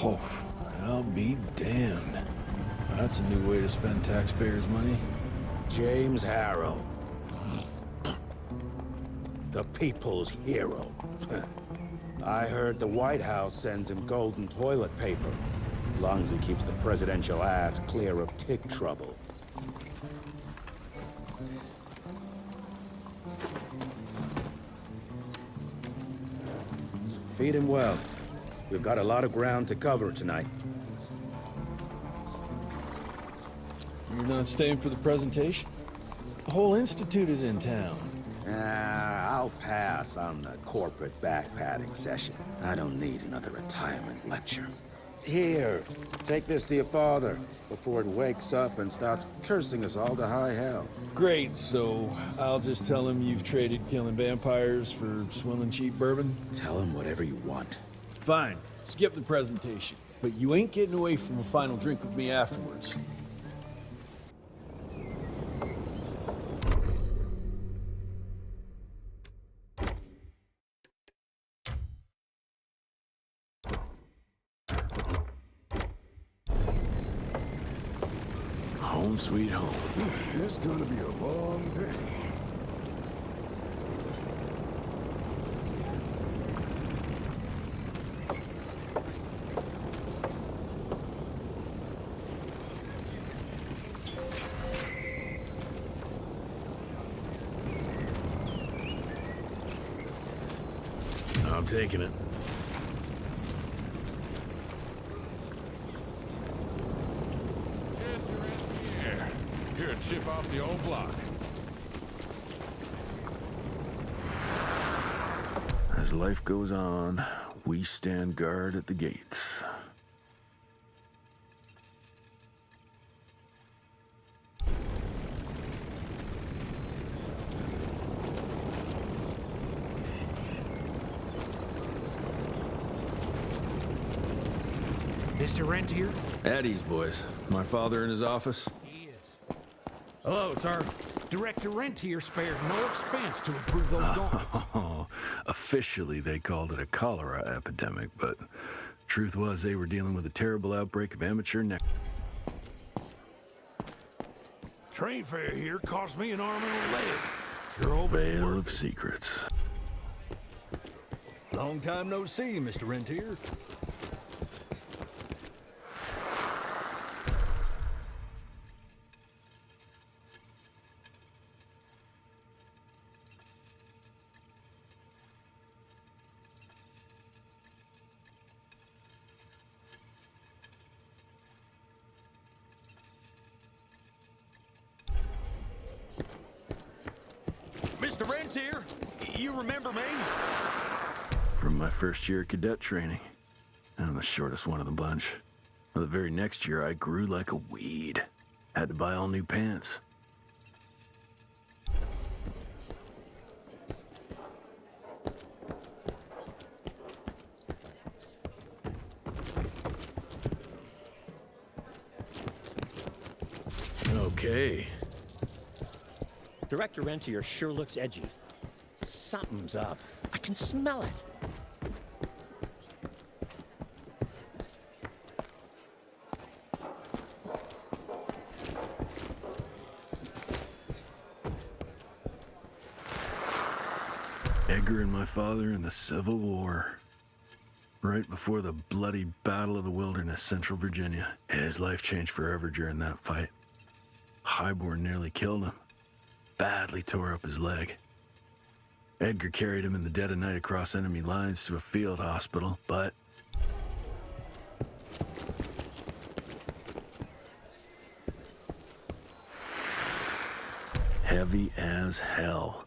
Oh, I'll be damned. That's a new way to spend taxpayers' money. James Harrow. The people's hero. I heard the White House sends him golden toilet paper. As long as he keeps the presidential ass clear of tick trouble. Feed him well. We've got a lot of ground to cover tonight. You're not staying for the presentation? The whole institute is in town. I'll pass on the corporate backpatting session. I don't need another retirement lecture. Here, take this to your father before it wakes up and starts cursing us all to high hell. Great, so I'll just tell him you've traded killing vampires for swilling cheap bourbon? Tell him whatever you want. Fine, skip the presentation. But you ain't getting away from a final drink with me afterwards. Home sweet home. It's gonna be a long day. I'm taking it. You're a chip off the old block. As life goes on, we stand guard at the gates. Mr. Rentier? At ease, boys. My father in his office? He is. Hello, sir. Director Rentier spared no expense to approve those gauntlets. Oh, officially they called it a cholera epidemic, but truth was they were dealing with a terrible outbreak of amateur neck. Train fare here cost me an arm and a leg. Your old Veil of secrets. Long time no see, Mr. Rentier. Mr. Rentier, you remember me? From my first year of cadet training. I'm the shortest one of the bunch. Well, the very next year, I grew like a weed. Had to buy all new pants. Okay. Director Rentier sure looks edgy. Something's up. I can smell it. Edgar and my father in the Civil War. Right before the bloody Battle of the Wilderness, Central Virginia. His life changed forever during that fight. Highborn nearly killed him. Badly tore up his leg. Edgar carried him in the dead of night across enemy lines to a field hospital, but heavy as hell.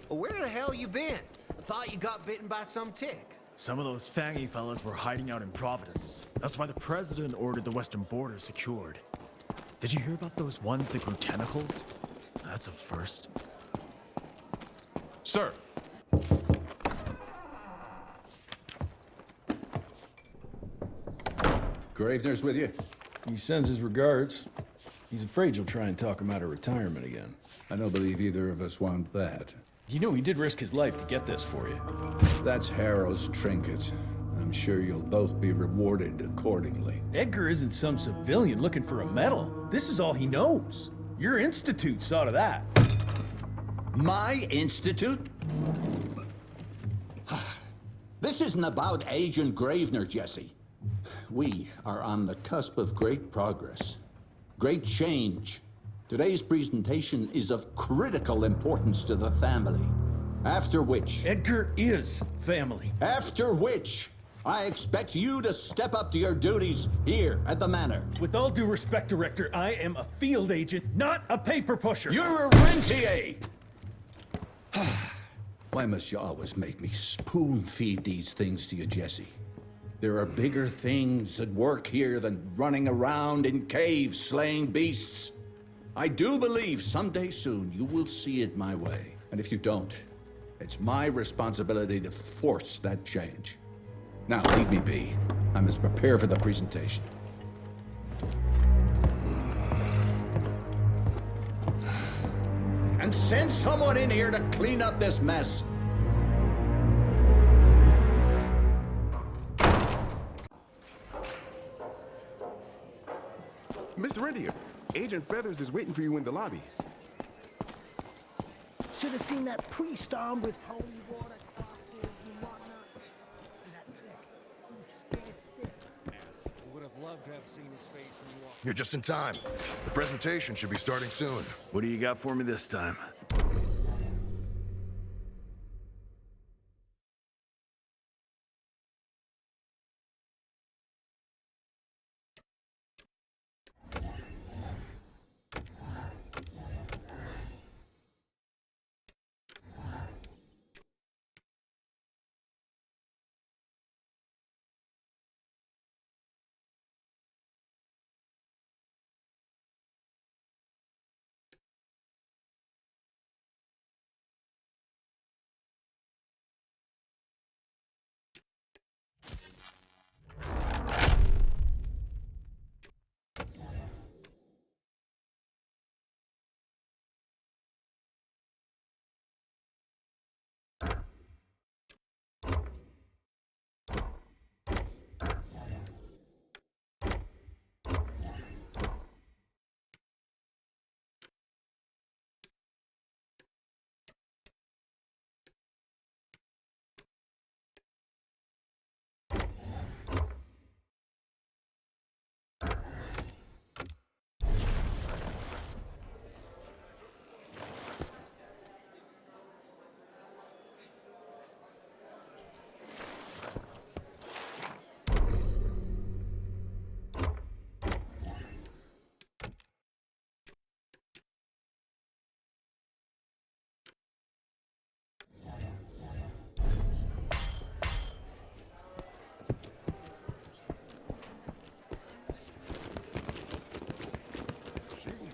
Where the hell you been? I thought you got bitten by some tick. Some of those fangy fellas were hiding out in Providence. That's why the president ordered the western border secured. Did you hear about those ones that grew tentacles? That's a first. Sir. Gravener's with you? He sends his regards. He's afraid you'll try and talk him out of retirement again. I don't believe either of us want that. You know he did risk his life to get this for you. That's Harrow's trinket. I'm sure you'll both be rewarded accordingly. Edgar isn't some civilian looking for a medal. This is all he knows. Your institute saw to that. My institute? This isn't about Agent Gravener, Jesse. We are on the cusp of great progress, great change. Today's presentation is of critical importance to the family. After which... Edgar is family. After which, I expect you to step up to your duties here at the Manor. With all due respect, Director, I am a field agent, not a paper pusher. You're a rentier! Why must you always make me spoon-feed these things to you, Jesse? There are bigger things at work here than running around in caves slaying beasts. I do believe someday soon you will see it my way. And if you don't, it's my responsibility to force that change. Now, leave me be. I must prepare for the presentation. And send someone in here to clean up this mess. Mr. Rentier, Agent Feathers is waiting for you in the lobby. Should have seen that priest armed with holy water crosses and whatnot. See that tick? He was scared stiff. Would have loved to have seen his face when you walked. You're just in time. The presentation should be starting soon. What do you got for me this time?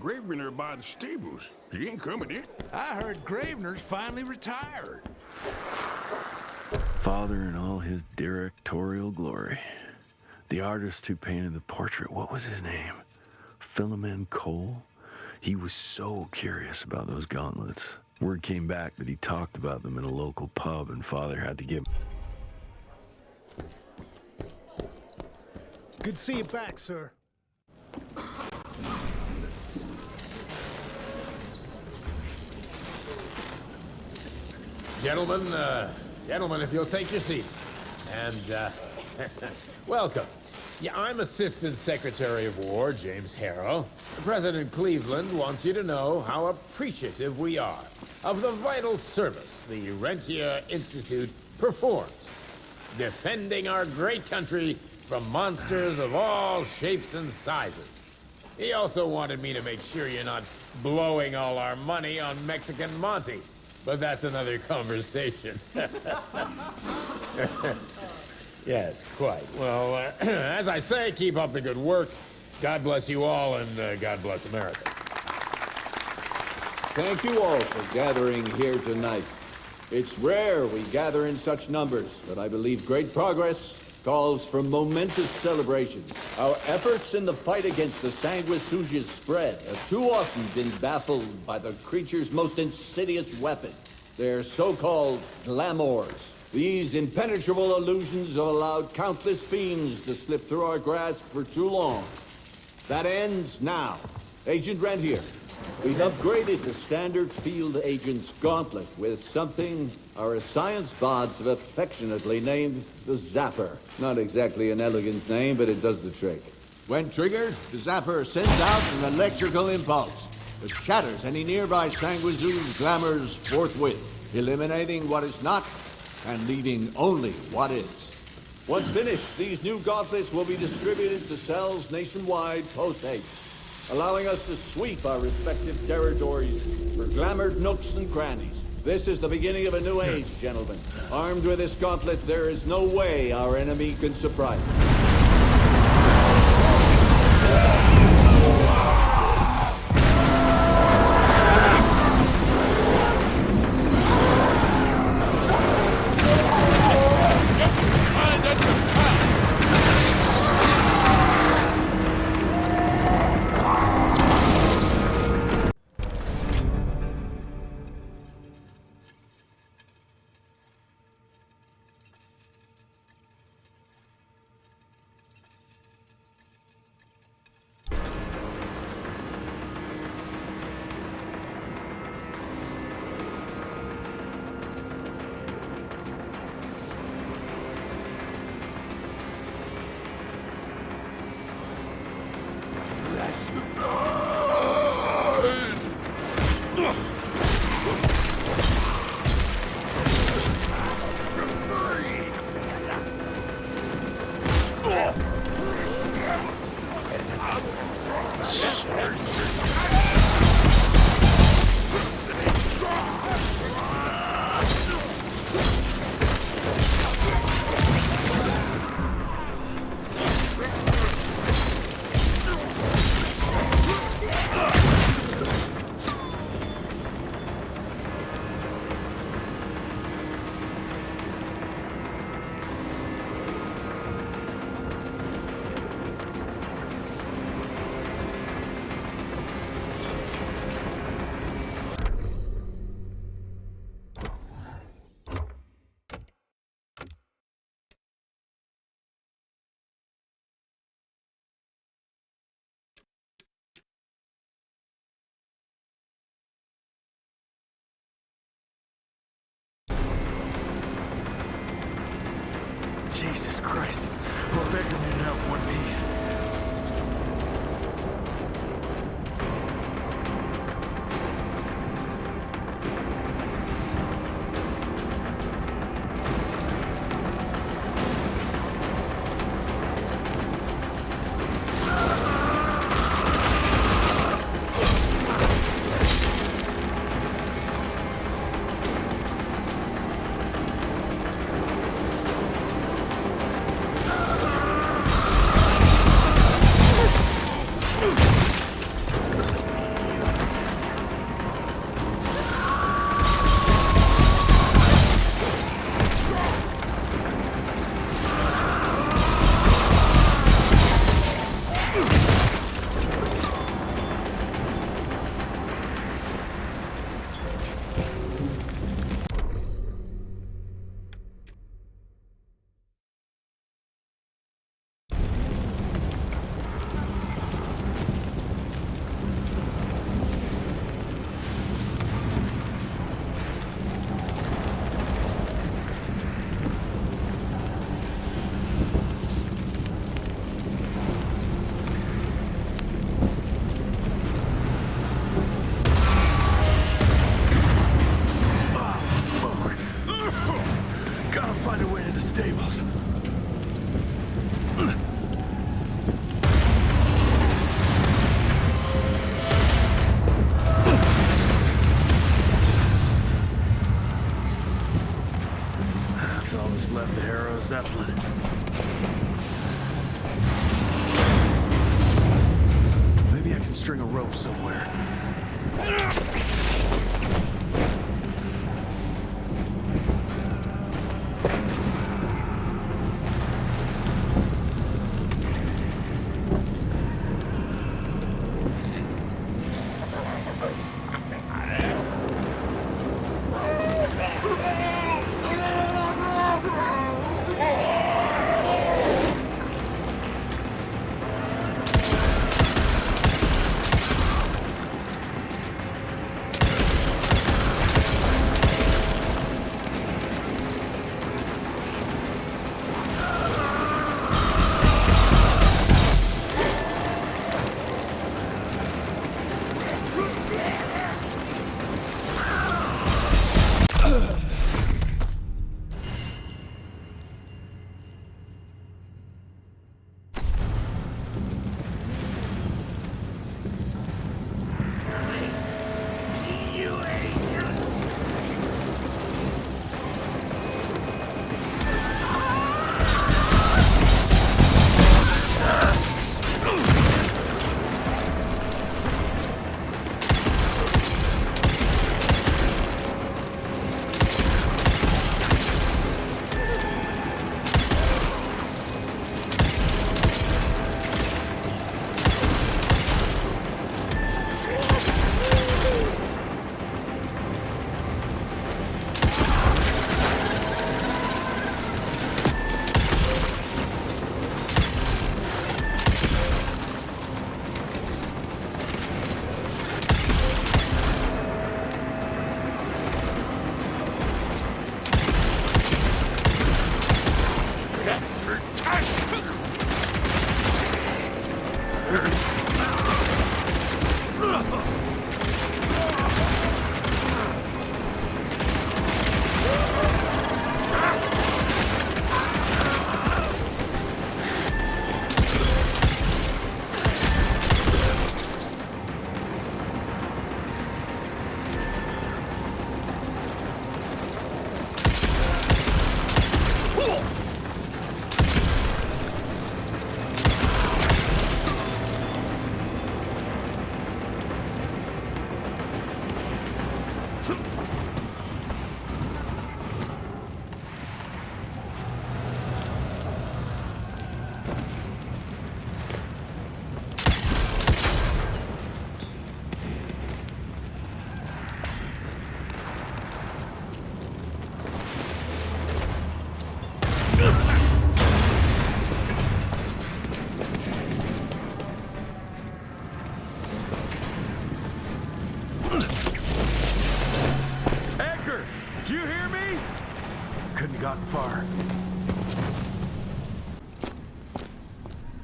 Gravener by the stables. He ain't coming in. I heard Gravener's finally retired. Father in all his directorial glory. The artist who painted the portrait, what was his name? Philomen Cole? He was so curious about those gauntlets. Word came back that he talked about them in a local pub, and Father had to give... Good to see you back, sir. Gentlemen, if you'll take your seats. And, welcome. Yeah, I'm Assistant Secretary of War, James Harrow. President Cleveland wants you to know how appreciative we are of the vital service the Rentier Institute performs, defending our great country from monsters of all shapes and sizes. He also wanted me to make sure you're not blowing all our money on Mexican Monty. But that's another conversation. Yes, quite. Well, as I say, keep up the good work. God bless you all, and God bless America. Thank you all for gathering here tonight. It's rare we gather in such numbers, but I believe great progress calls for momentous celebration. Our efforts in the fight against the sanguisuga's spread have too often been baffled by the creature's most insidious weapon, They're so-called glamours. These impenetrable illusions have allowed countless fiends to slip through our grasp for too long. That ends now. Agent Rentier, we've upgraded the standard field agent's gauntlet with something our science bots have affectionately named the Zapper. Not exactly an elegant name, but it does the trick. When triggered, the Zapper sends out an electrical impulse that shatters any nearby Sanguizoon glamours forthwith, eliminating what is not and leaving only what is. Once finished, these new gauntlets will be distributed to cells nationwide post-haste, allowing us to sweep our respective territories for glamoured nooks and crannies. This is the beginning of a new age, gentlemen. Armed with this gauntlet, there is no way our enemy can surprise us. Jesus Christ. Poor beggar made it out in one piece. Stables. That's all that's left of Harrow Zeppelin. Maybe I can string a rope somewhere. Edgar! Do you hear me? Couldn't have gotten far.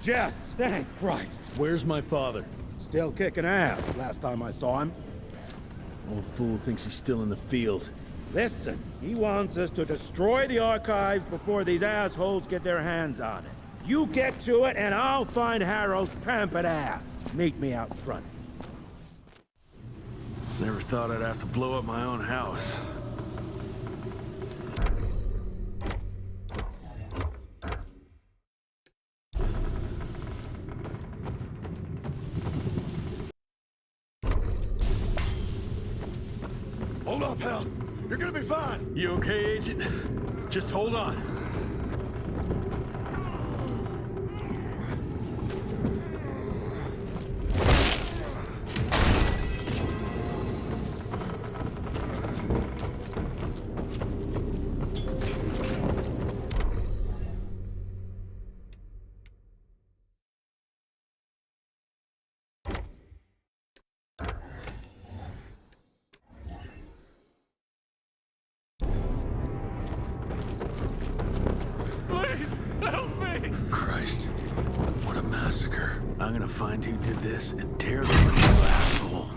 Jess, thank Christ. Where's my father? Still kicking ass last time I saw him. Old fool thinks he's still in the field. Listen, he wants us to destroy the archives before these assholes get their hands on it. You get to it, and I'll find Harrow's pampered ass. Meet me out front. Never thought I'd have to blow up my own house. Hold on, pal. You're gonna be fine. You okay, Agent? Just hold on. Please, help me! Christ, what a massacre. I'm gonna find who did this and tear them a new asshole.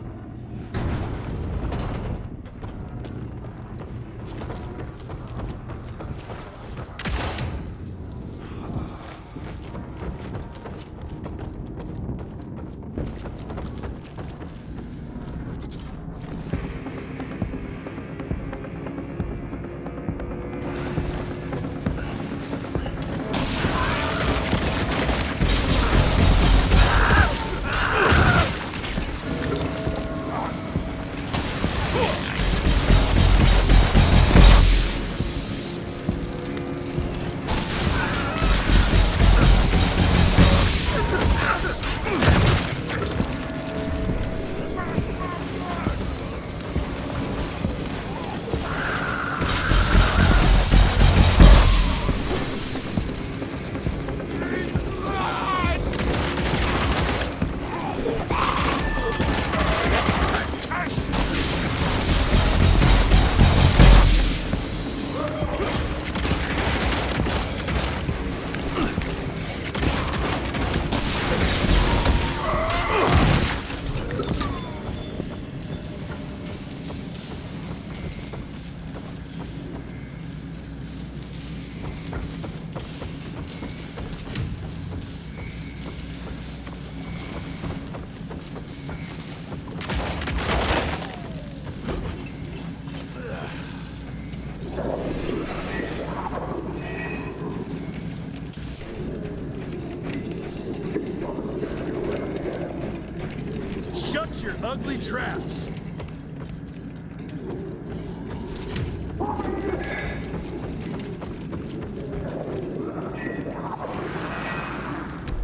Shut your ugly traps!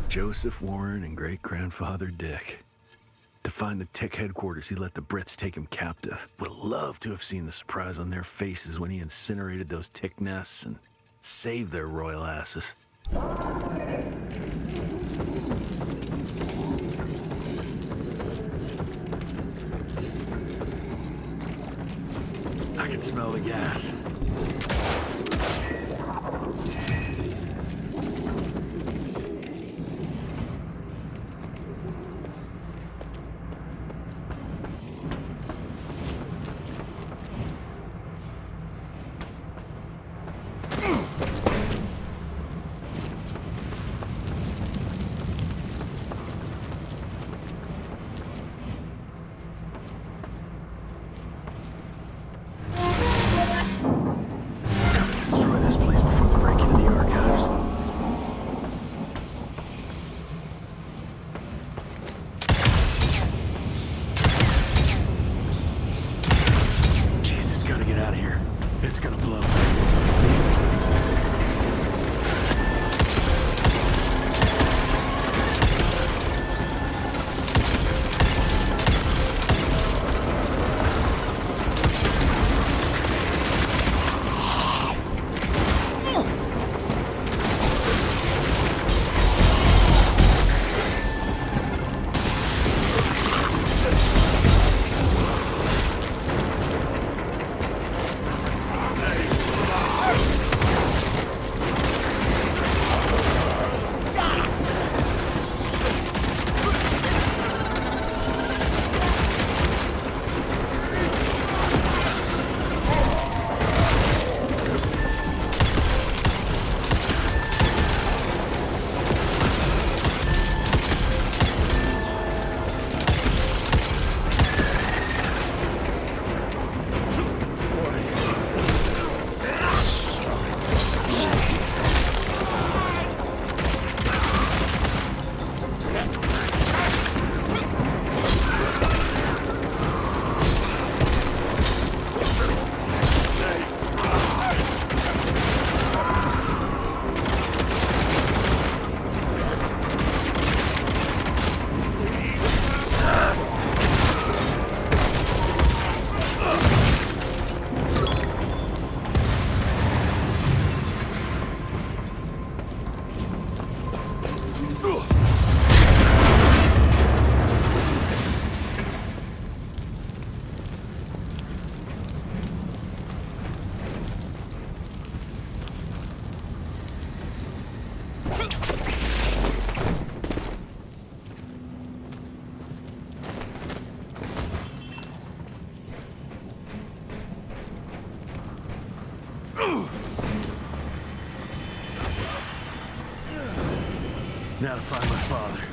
Joseph Warren and great-grandfather Dick. To find the Tick headquarters, he let the Brits take him captive. Would have loved to have seen the surprise on their faces when he incinerated those Tick nests and saved their royal asses. I can smell the gas. Now to find my father.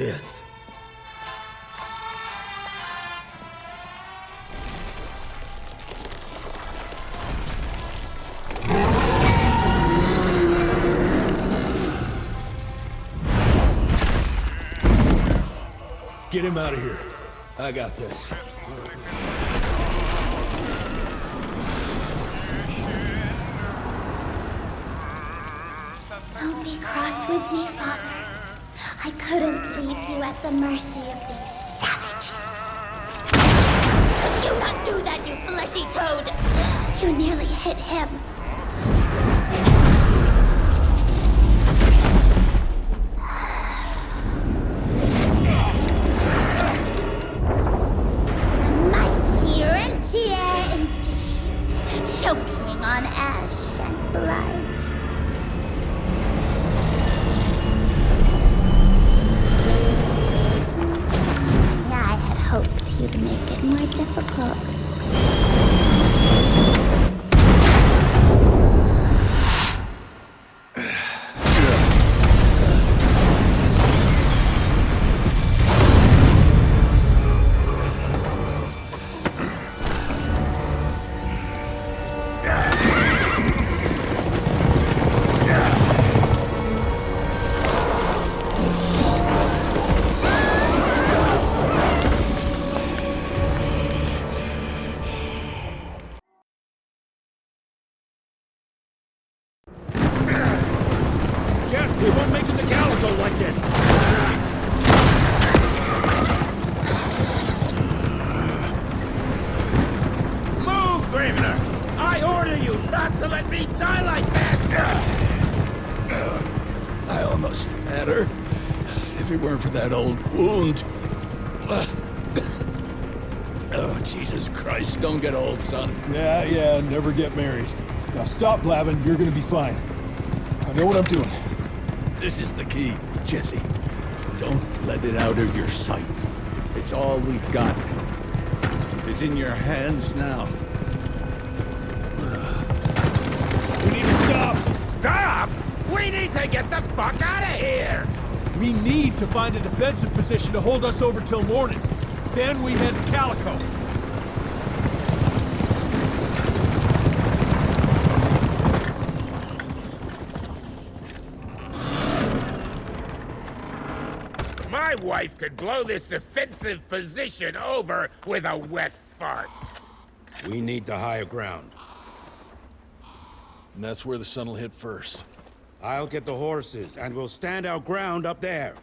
this. Get him out of here. I got this. Don't be cross with me, Father. I couldn't leave you at the mercy of these savages. Could you not do that, you fleshy toad? You nearly hit him. The mighty Rentier Institute, choking on ash and blood. I had hoped you'd make it more difficult. Jess, we won't make it to Calico like this! Move, Gravener! I order you not to let me die like that! I almost had her. If it weren't for that old wound. Oh, Jesus Christ, don't get old, son. Yeah, never get married. Now stop blabbing, you're gonna be fine. I know what I'm doing. This is the key, Jesse. Don't let it out of your sight. It's all we've got. It's in your hands now. We need to stop! Stop! We need to get the fuck out of here! We need to find a defensive position to hold us over till morning. Then we head to Calico. My wife could blow this defensive position over with a wet fart. We need the higher ground. And that's where the sun will hit first. I'll get the horses, and we'll stand our ground up there.